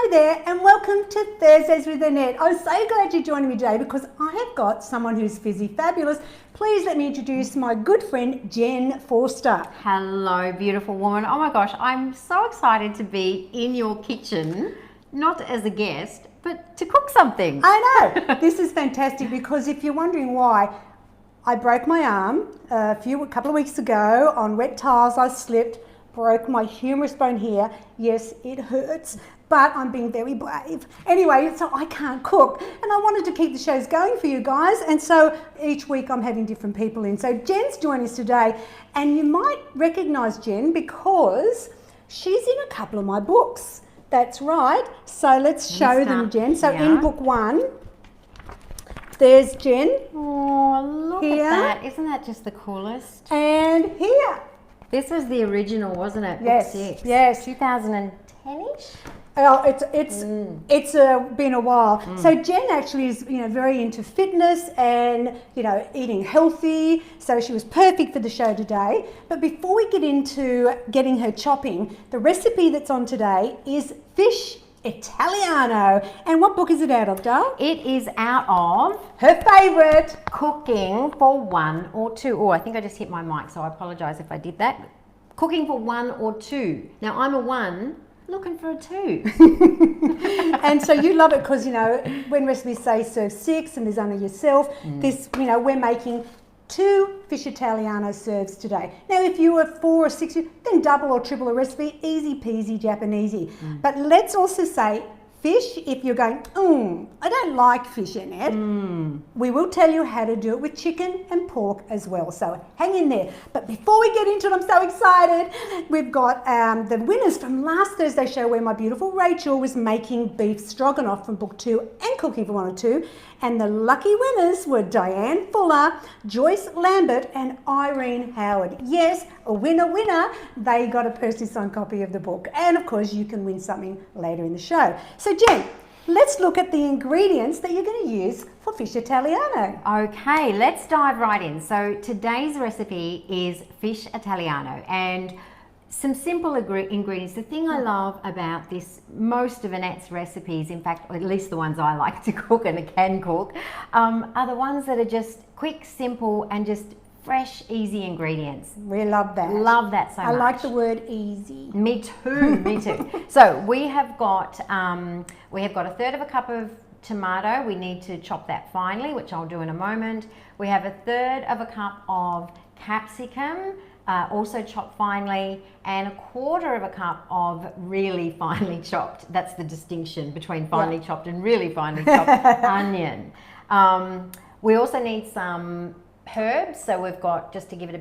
Hi there and welcome to Thursdays with Annette. I'm so glad you're joining me today because I have got someone who's fizzy fabulous. Please let me introduce my good friend Jen Forster. Hello, beautiful woman. Oh my gosh, I'm so excited to be in your kitchen, not as a guest, but to cook something. I know, this is fantastic because if you're wondering why, I broke my arm a couple of weeks ago on wet tiles. I slipped, broke my humerus bone here. Yes, it hurts, but I'm being very brave. Anyway, so I can't cook and I wanted to keep the shows going for you guys, and so each week I'm having different people in. So Jen's joining us today and you might recognise Jen because she's in a couple of my books. That's right. So let's show them, Jen. So in book 1, there's Jen. Oh, look here. at that. Isn't that just the coolest? And here. This was the original, wasn't it? Yes. Book 6. Yes. 2010-ish? Oh, it's been a while. So Jen actually is, very into fitness and, eating healthy. So she was perfect for the show today. But before we get into getting her chopping, the recipe that's on today is fish Italiano. And what book is it out of, Dale? It is out of her favourite. Cooking for 1 or 2. Oh, I think I just hit my mic, so I apologise if I did that. Cooking for 1 or 2. Now, I'm a 1. Looking for a 2. And so you love it because, when recipes say serve 6 and there's only yourself, this, we're making 2 fish Italiano serves today. Now, if you were 4 or 6, then double or triple a recipe, easy peasy Japanesey. But let's also say fish, if you're going, I don't like fish, Annette, we will tell you how to do it with chicken and pork as well. So hang in there. But before we get into it, I'm so excited. We've got the winners from last Thursday's show where my beautiful Rachel was making beef stroganoff from book 2 and cooking for 1 or 2. And the lucky winners were Diane Fuller, Joyce Lambert and Irene Howard. Yes, a winner. They got a personally signed copy of the book. And of course you can win something later in the show. So Jen, let's look at the ingredients that you're going to use for fish Italiano. Okay, let's dive right in. So today's recipe is fish Italiano and some simple ingredients. The thing I love about this, most of Annette's recipes, in fact, at least the ones I like to cook and can cook, are the ones that are just quick, simple, and just fresh, easy ingredients. We love that. Love that so much. I like the word easy. Me too, me too. So we have got a 1/3 of a cup of tomato. We need to chop that finely, which I'll do in a moment. We have a 1/3 of a cup of capsicum, also chopped finely, and a 1/4 of a cup of really finely chopped. That's the distinction between finely chopped and really finely chopped onion. We also need some herbs, so we've got, just to give it a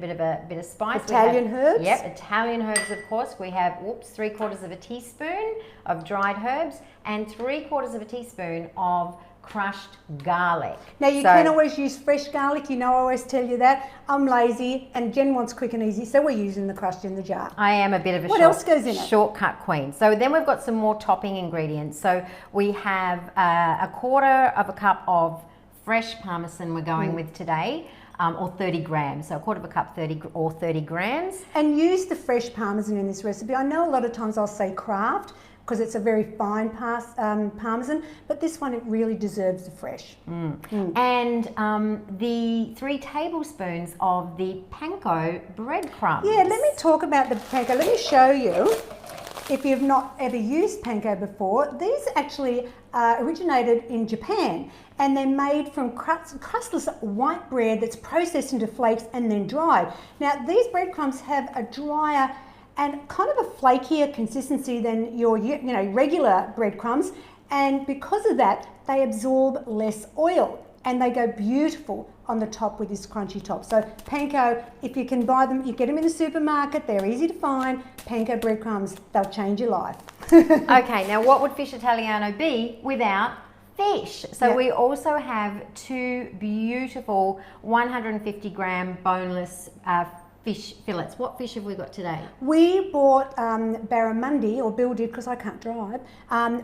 bit of spice, Italian herbs. Yep, Italian herbs, of course. We have 3/4 of a teaspoon of dried herbs and 3/4 of a teaspoon of crushed garlic. Now you can always use fresh garlic, I always tell you that. I'm lazy and Jen wants quick and easy, so we're using the crushed in the jar. I am a bit of a what else goes in it? Shortcut queen. So then we've got some more topping ingredients. So we have a 1/4 of a cup of fresh parmesan we're going with today, or 30 grams. So a 1/4 of a cup, 30 grams. And use the fresh parmesan in this recipe. I know a lot of times I'll say Kraft because it's a very fine parmesan, but this one, it really deserves the fresh. And the 3 tablespoons of the panko breadcrumbs. Yeah, let me talk about the panko. Let me show you. If you've not ever used panko before, these actually originated in Japan and they're made from crustless white bread that's processed into flakes and then dried. Now, these breadcrumbs have a drier and kind of a flakier consistency than your regular breadcrumbs, and because of that, they absorb less oil and they go beautiful on the top with this crunchy top. So panko, if you can buy them, you get them in the supermarket, they're easy to find. Panko breadcrumbs, they'll change your life. Okay, now what would fish Italiano be without fish? So we also have 2 beautiful 150 gram boneless fish fillets. What fish have we got today? We bought barramundi, or Bill did because I can't drive,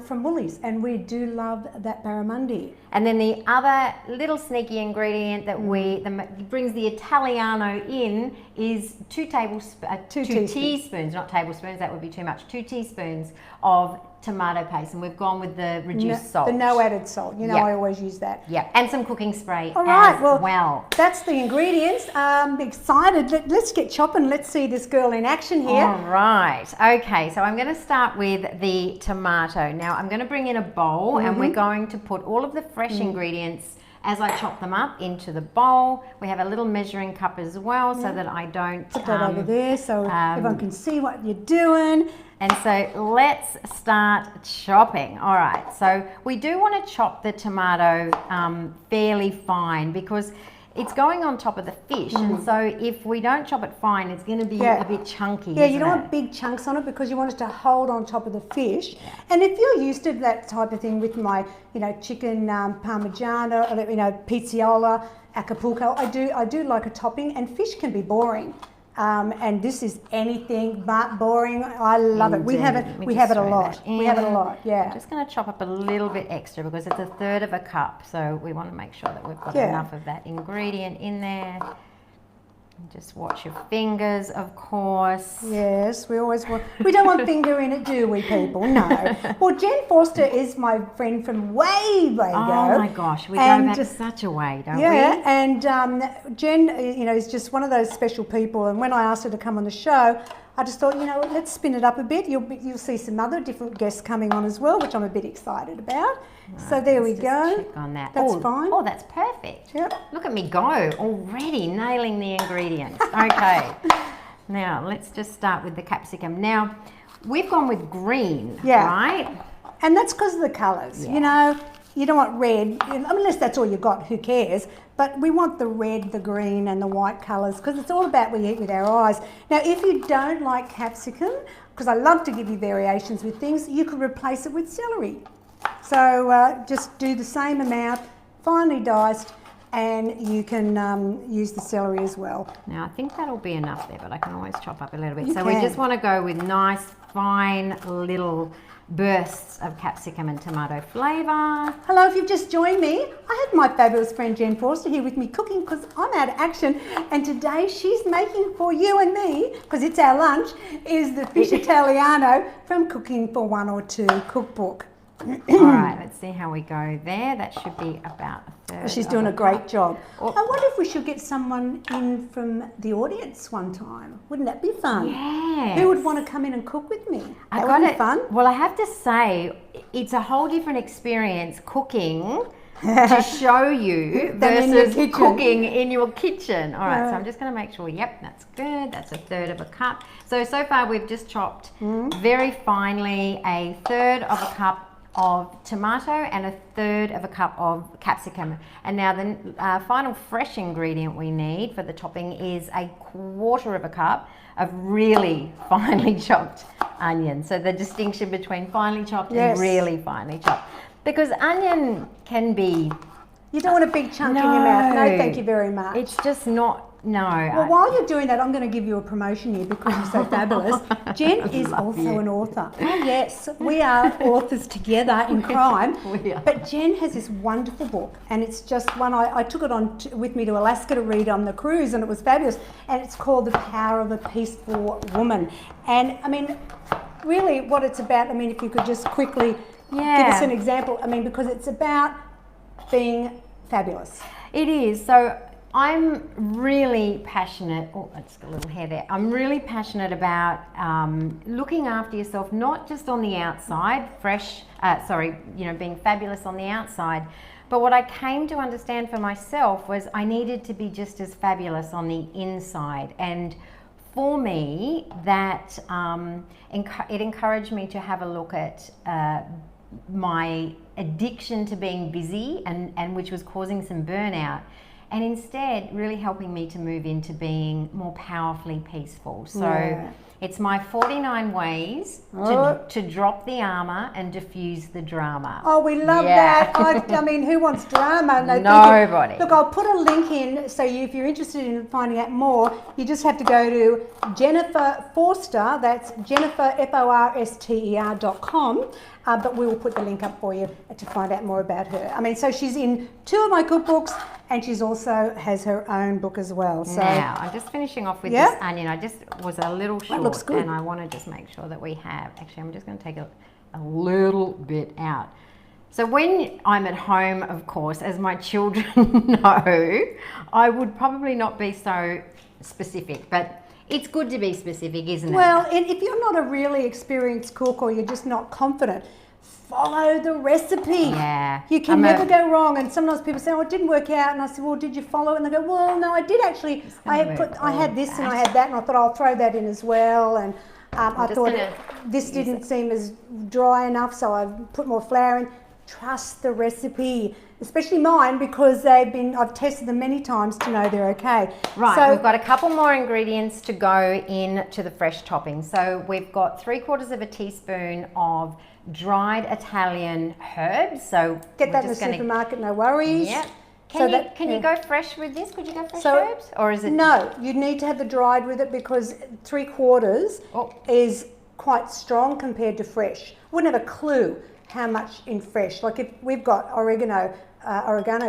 from Woolies, and we do love that barramundi. And then the other little sneaky ingredient that brings the Italiano in is two teaspoons. teaspoons, not tablespoons, that would be too much, 2 teaspoons of tomato paste, and we've gone with the reduced salt. The no added salt, you know, I always use that. Yeah, and some cooking spray well. That's the ingredients. I'm excited. Let's get chopping. Let's see this girl in action here. All right. Okay, so I'm going to start with the tomato. Now I'm going to bring in a bowl and we're going to put all of the fresh ingredients as I chop them up into the bowl. We have a little measuring cup as well so that I don't... Put that over there so everyone can see what you're doing. And so let's start chopping. All right, so we do want to chop the tomato fairly fine because it's going on top of the fish, and so if we don't chop it fine, it's going to be a bit chunky. Yeah, you don't want big chunks on it because you want it to hold on top of the fish. And if you're used to that type of thing with my, chicken parmigiano, pizziola, Acapulco, I do like a topping, and fish can be boring. And this is anything but boring. I love it. We have it a lot. We have it a lot, yeah. I'm just going to chop up a little bit extra because it's 1/3 of a cup. So we want to make sure that we've got enough of that ingredient in there. And just watch your fingers, of course. Yes, we don't want finger in it, do we, people? No. Well, Jen Forster is my friend from way ago. Oh my gosh, we go back such a way, don't we? Yeah, and Jen, is just one of those special people. And when I asked her to come on the show, I just thought, let's spin it up a bit. You'll see some other different guests coming on as well, which I'm a bit excited about. Right, so there we go. Check on that. That's fine. Oh, that's perfect. Yep. Look at me go, already nailing the ingredients. Okay. Now, let's just start with the capsicum. Now, we've gone with green, right? And that's because of the colours. Yeah. You don't want red, unless that's all you got, who cares? But we want the red, the green and the white colours because it's all about we eat with our eyes. Now, if you don't like capsicum, because I love to give you variations with things, you could replace it with celery. So just do the same amount, finely diced, and you can use the celery as well. Now, I think that'll be enough there, but I can always chop up a little bit. So we just want to go with nice, fine little bursts of capsicum and tomato flavour. Hello, if you've just joined me, I have my fabulous friend Jen Forster here with me cooking because I'm out of action, and today she's making for you and me, because it's our lunch, is the fish Italiano from Cooking for One or Two cookbook. All right, let's see how we go there. That should be about 1/3. She's doing a great job. I wonder if we should get someone in from the audience one time. Wouldn't that be fun? Yeah. Who would want to come in and cook with me? That would be fun. Well, I have to say, it's a whole different experience cooking to show you versus cooking in your kitchen. All right, so I'm just going to make sure, yep, that's good. That's 1/3 of a cup. So far we've just chopped very finely 1/3 of a cup of tomato and 1/3 of a cup of capsicum. And now the final fresh ingredient we need for the topping is 1/4 of a cup of really finely chopped onion. So the distinction between finely chopped and really finely chopped. Because onion can be... You don't want a big chunk in your mouth. No, thank you very much. It's just not... No. Well, while you're doing that, I'm going to give you a promotion here because you're so fabulous. Jen is also an author. Oh, yes, we are authors together in crime. We are. But Jen has this wonderful book, and it's just one I took it on with me to Alaska to read on the cruise, and it was fabulous. And it's called The Power of a Peaceful Woman. And I mean, really, what it's about. I mean, if you could just quickly give us an example. I mean, because it's about being fabulous. It is. So I'm really passionate, oh, I just got a little hair there. I'm really passionate about looking after yourself, not just on the outside, being fabulous on the outside, but what I came to understand for myself was I needed to be just as fabulous on the inside. And for me, that it encouraged me to have a look at my addiction to being busy and which was causing some burnout. And instead, really helping me to move into being more powerfully peaceful. So it's my 49 ways to drop the armour and diffuse the drama. Oh, we love that. I mean, who wants drama? No, nobody. Look, I'll put a link in, so if you're interested in finding out more, you just have to go to Jennifer Forster, that's Jennifer, FORSTER.com, but we will put the link up for you to find out more about her. I mean, so she's in 2 of my cookbooks, and she's also has her own book as well. So now, I'm just finishing off with this onion. I just was a little short, looks good. and I want to just make sure that we have, actually I'm just going to take a little bit out. So when I'm at home, of course, as my children know, I would probably not be so specific, but it's good to be specific, isn't it? Well, if you're not a really experienced cook or you're just not confident, follow the recipe. Yeah. You can never go wrong. And sometimes people say, oh, it didn't work out. And I said, well, did you follow it? And they go, well, no, I did actually. I had this and I had that, and I thought I'll throw that in as well. And I thought this didn't seem as dry enough, so I put more flour in. Trust the recipe, especially mine, because I've tested them many times to know they're okay. Right, so we've got a couple more ingredients to go into the fresh topping. So we've got 3/4 of a teaspoon of dried Italian herbs. So get that in the supermarket, no worries. Yep. Can you go fresh with this? Could you go fresh herbs? Or is it? No, you need to have the dried with it, because 3/4 is quite strong compared to fresh. Wouldn't have a clue how much in fresh. Like if we've got oregano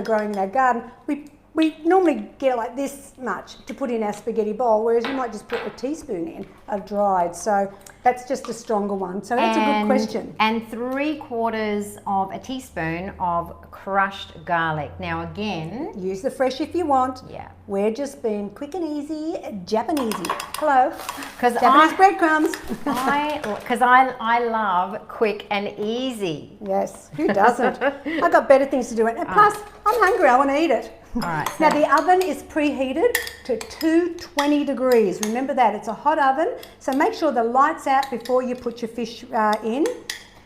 growing in our garden, we normally get like this much to put in our spaghetti bowl, whereas you might just put a teaspoon in of dried. So that's just a stronger one. So that's a good question. And 3/4 of a teaspoon of crushed garlic. Now again, use the fresh if you want. Yeah. We're just being quick and easy, Japanese. Hello. Japanese breadcrumbs. Because I love quick and easy. Yes, who doesn't? I've got better things to do. And plus, I'm hungry, I want to eat it. All right. Now the oven is preheated to 220 degrees. Remember that, it's a hot oven. So make sure the light's out before you put your fish in.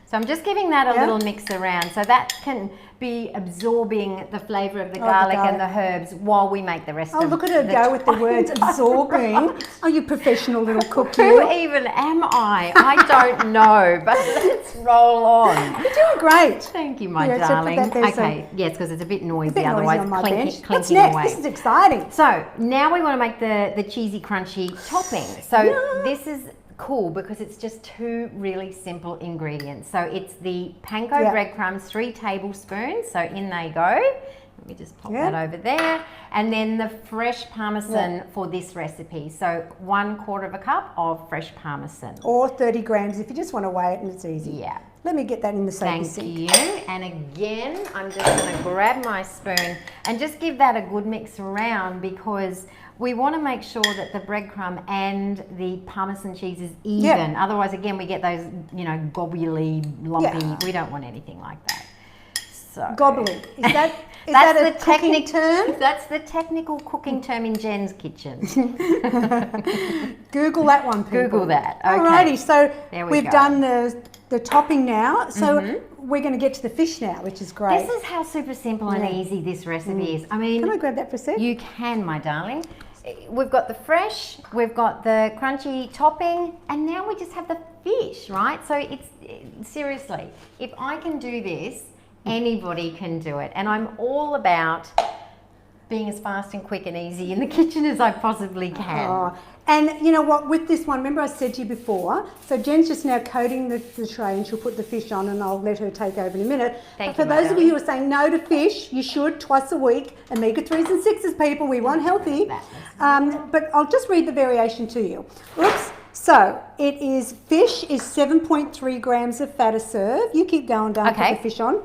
So I'm just giving that a little mix around, so that can be absorbing the flavour of the garlic and the herbs while we make the rest of it. Oh, look at her go with the words absorbing. Are you professional little cook? Who even am I? I don't know, but let's roll on. You're doing great. Thank you, my darling. Okay, yes, because it's a bit noisy, otherwise clinking away. This is exciting. So now we want to make the cheesy, crunchy topping. So this is cool because it's just 2 really simple ingredients. So it's the panko breadcrumbs, 3 tablespoons. So in they go. Let me just pop that over there. And then the fresh parmesan for this recipe. So 1/4 cup of fresh parmesan. Or 30 grams if you just want to weigh it and it's easy. Yeah. Let me get that in the same sink. Thank you. And again, I'm just going to grab my spoon and just give that a good mix around, because we want to make sure that the breadcrumb and the parmesan cheese is even. Otherwise, again, we get those, gobbly, lumpy. We don't want anything like that. So gobbly. Is that a cooking term? That's the technical cooking term in Jen's kitchen. Google that one, people. Google that. Okay. Alrighty, so we've done the topping now. So we're going to get to the fish now, which is great. This is how super simple and easy this recipe is. I mean, can I grab that for a sec? You can, my darling. We've got the fresh, we've got the crunchy topping, and now we just have the fish, right? So seriously, if I can do this, anybody can do it. And I'm all about being as fast and quick and easy in the kitchen as I possibly can. Oh, and you know what, with this one, remember I said to you before, so Jen's just now coating the tray and she'll put the fish on, and I'll let her take over in a minute. Thank you, for those of you who are saying no to fish, you should twice a week. Omega-3s and 6s, people, we want healthy. But I'll just read the variation to you. Oops. So fish is 7.3 grams of fat a serve. You keep going, don't put the fish on.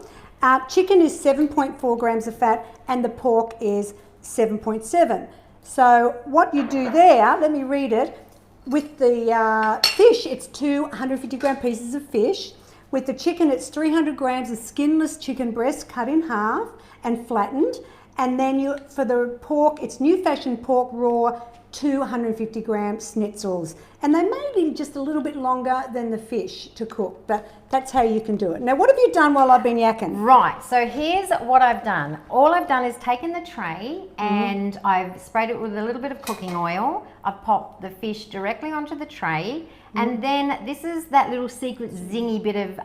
Chicken is 7.4 grams of fat, and the pork is 7.7. So what you do there, let me read it. With the fish, it's 250 gram pieces of fish. With the chicken, it's 300 grams of skinless chicken breast cut in half and flattened. And then for the pork, it's new fashioned pork raw, 250 gram schnitzels. And they may be just a little bit longer than the fish to cook, but that's how you can do it. Now, what have you done while I've been yakking? Right, so here's what I've done. All I've done is taken the tray and I've sprayed it with a little bit of cooking oil. I've popped the fish directly onto the tray, and then this is that little secret zingy bit of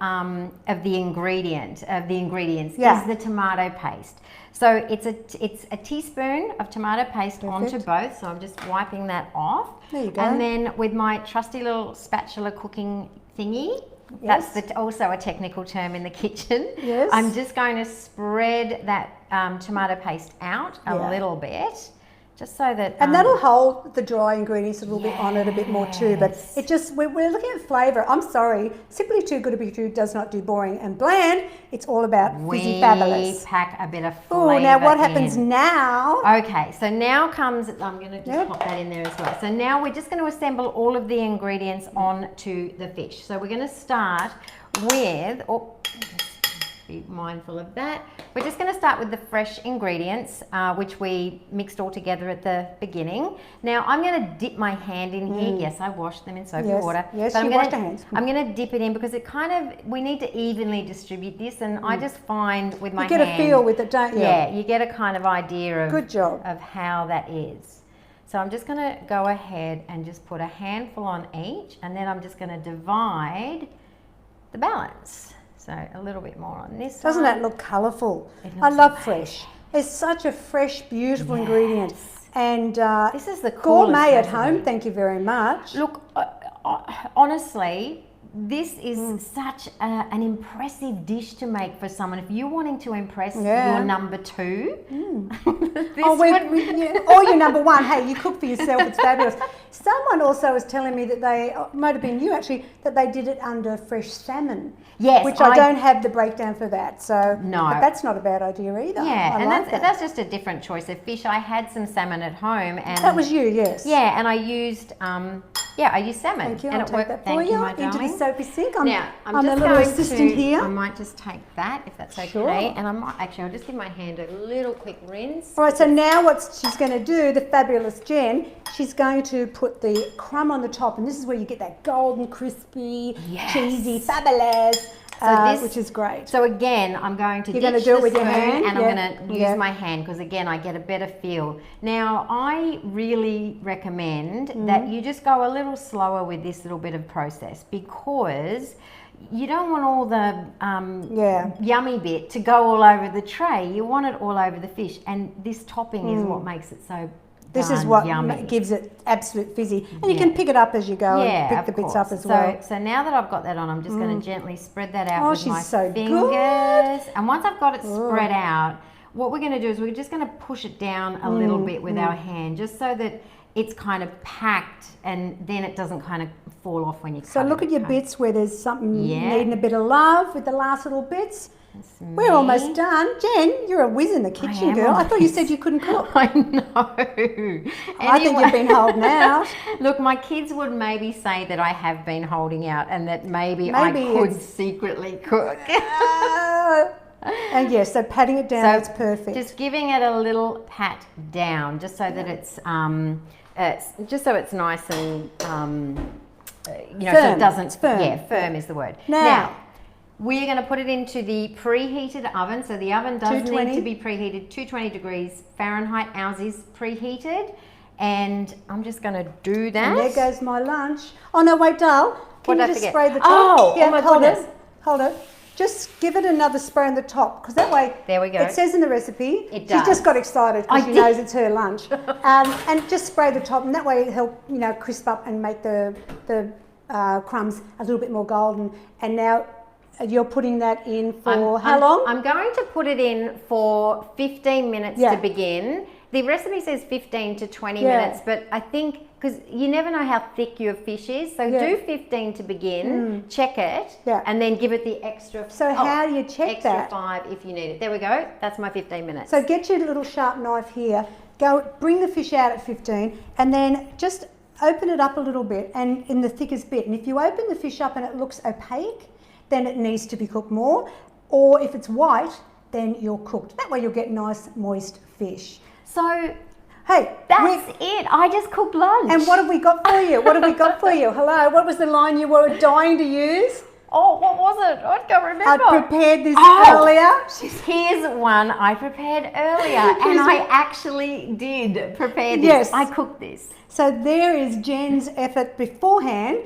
the ingredients is the tomato paste. So it's a teaspoon of tomato paste onto both. So I'm just wiping that off. There you go. And then with my trusty little spatula cooking thingy, Yes. That's also a technical term in the kitchen. Yes. I'm just going to spread that tomato paste out a Yeah. little bit, just so that... And that'll hold the dry ingredients a little bit on it a bit more too. But Yes. it just, we're looking at flavour. I'm sorry, Simply Too Good to Be True does not do boring and bland. It's all about fizzy we fabulous. pack a bit of flavour Oh, now what happens in. now? Okay, so now comes, I'm going to just pop that in there as well. So now we're just going to assemble all of the ingredients onto the fish. So we're going to start with, be mindful of that. We're just going to start with the fresh ingredients, which we mixed all together at the beginning. Now I'm going to dip my hand in here. Yes, I washed them in soapy water. Yes, but you washed your hands. I'm going to dip it in because it kind of, we need to evenly distribute this, and I just find with my hand... You get a feel with it, don't you? Yeah, you get a kind of idea of, Good job. of how that is. So I'm just going to go ahead and just put a handful on each, and then I'm just going to divide the balance. So a little bit more on this Doesn't side. that look colourful? It I looks love amazing. fresh. It's such a fresh, beautiful ingredient. And This is the coolest gourmet at recipe. home, thank you very much. Look, honestly, this is such an impressive dish to make for someone. If you're wanting to impress your number two, this or your number one. Hey, you cook for yourself, it's fabulous. Someone also was telling me that they, might have been you actually, that they did it under fresh salmon. Yes, Which I don't have the breakdown for that. So, No. but that's not a bad idea either. yeah, I and like that's just a different choice of fish. I had some salmon at home, and That was you, yes. yeah, and I used I used salmon. Thank you. And I'll it take worked. that for Thank you my into the darling. soapy sink. I'm Now, I'm a just little going assistant to, here. I might just take that, if that's okay. Sure. And I might, actually, I'll just give my hand a little quick rinse. All right, so now what she's going to do, the fabulous Jen, she's going to put the crumb on the top, and this is where you get that golden, crispy, Yes. cheesy, fabulous, which is great. So again, I'm going to You're ditch going to do it the with your spoon, hand? and Yeah. I'm going to use Yeah. my hand because again, I get a better feel. Now, I really recommend that you just go a little slower with this little bit of process, because you don't want all the yummy bit to go all over the tray. You want it all over the fish, and this topping is what makes it so This is darn what yummy. gives it absolute fizzy. And you can pick it up as you go and pick the bits up as well. So now that I've got that on, I'm just going to gently spread that out with she's my so fingers. good. And once I've got it spread out, what we're going to do is we're just going to push it down a little bit with our hand, just so that it's kind of packed, and then it doesn't kind of fall off when you cut it. So look at your okay? bits where there's something Yeah. needing a bit of love with the last little bits. We're almost done. Jen, you're a whiz in the kitchen, am girl. a I thought you whiz. said you couldn't cook. I know. I think you've been holding out. Look, my kids would maybe say that I have been holding out, and that maybe I Maybe could it's- secretly cook. And yes, so patting it down, that's perfect. Just giving it a little pat down, just so that it's just so it's nice and so Firm. it doesn't. It's firm. Yeah, firm is the word. Now, we're going to put it into the preheated oven. So the oven does need 220? to be preheated, 220 degrees Fahrenheit. Ours is preheated, and I'm just going to do that. and there goes my lunch. Oh no, wait, Dal. Can What you did I just forget? spray the top? Oh, oh my hold goodness. it. Hold it. Just give it another spray on the top, because that way, There we go. it says in the recipe, It she's does. just got excited because I she did. knows it's her lunch. And just spray the top, and that way it'll help, crisp up and make the crumbs a little bit more golden. And now you're putting that in for how long? I'm going to put it in for 15 minutes Yeah. to begin. The recipe says 15 to 20 Yeah. minutes, but I think, because you never know how thick your fish is, so Yeah. do 15 to begin, check it, Yeah. and then give it the extra. So how do you check extra that? 5 if you need it. There we go. That's my 15 minutes. So get your little sharp knife here, bring the fish out at 15, and then just open it up a little bit, and in the thickest bit. And if you open the fish up and it looks opaque, then it needs to be cooked more. Or if it's white, then you're cooked. That way you'll get nice, moist fish. So Hey, that's it. I just cooked lunch. and what have we got for you? What have we got for you? Hello, what was the line you were dying to use? Oh, what was it? I can't remember. I prepared this Oh. earlier. Here's one I prepared earlier, and I actually did prepare this. Yes. I cooked this. So there is Jen's effort beforehand,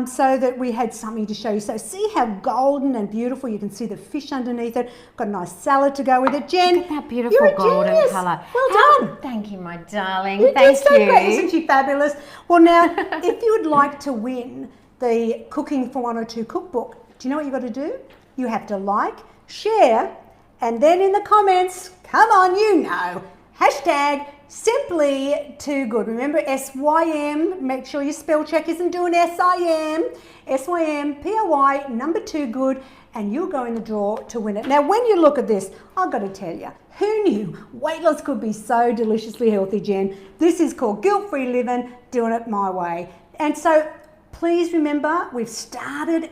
so that we had something to show you. So see how golden and beautiful, you can see the fish underneath it. Got a nice salad to go with it. Jen, Look at that beautiful you're a golden genius. colour. Well done. Thank you, my darling. You Thank did so you. great. Isn't she fabulous? Well now, if you would like to win the Cooking for 102 cookbook, Do you know what you've got to do? You have to like, share, and then in the comments, come on, you know, hashtag Symply Too Good. Remember SYM, make sure your spell check isn't doing SIM, SYMPLY, number 2 good, and you'll go in the draw to win it. Now, when you look at this, I've got to tell you, who knew weight loss could be so deliciously healthy, Jen? This is called guilt-free living, doing it my way. And so please remember, we've started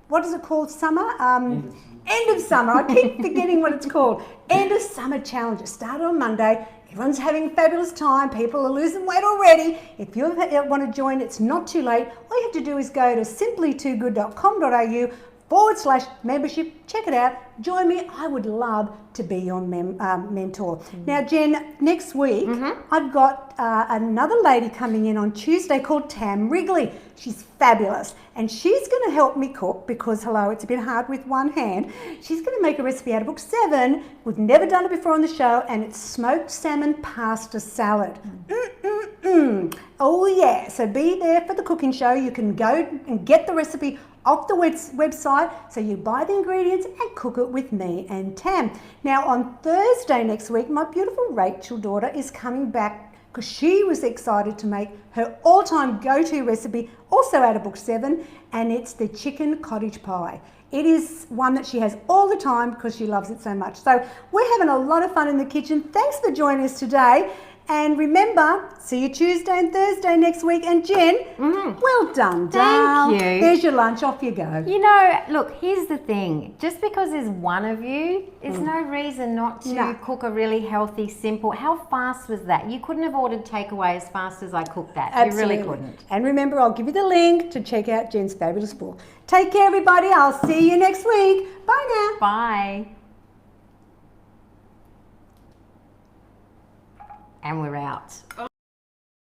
what is it called, summer? End of summer. I keep forgetting what it's called. End of summer challenge. It started on Monday. Everyone's having a fabulous time. People are losing weight already. If you want to join, it's not too late. All you have to do is go to simplytoogood.com.au/membership. Check it out. Join me. I would love to be your mentor. Now, Jen, next week, I've got another lady coming in on Tuesday called Tam Wrigley. She's fabulous. And she's going to help me cook because, hello, it's a bit hard with one hand. She's going to make a recipe out of book 7. We've never done it before on the show, and it's smoked salmon pasta salad. Oh, yeah. So be there for the cooking show. You can go and get the recipe off the website, so you buy the ingredients and cook it with me and Tam. Now on Thursday next week, my beautiful Rachel daughter is coming back because she was excited to make her all-time go-to recipe, also out of book 7, and it's the chicken cottage pie. It is one that she has all the time because she loves it so much. So we're having a lot of fun in the kitchen. Thanks for joining us today. And remember, see you Tuesday and Thursday next week. And Jen, well done, darling. Thank you. There's your lunch. Off you go. You know, look, here's the thing. Just because there's one of you, is no reason not to cook a really healthy, simple. How fast was that? You couldn't have ordered takeaway as fast as I cooked that. Absolutely. You really couldn't. And remember, I'll give you the link to check out Jen's fabulous book. Take care, everybody. I'll see you next week. Bye now. Bye. And we're out.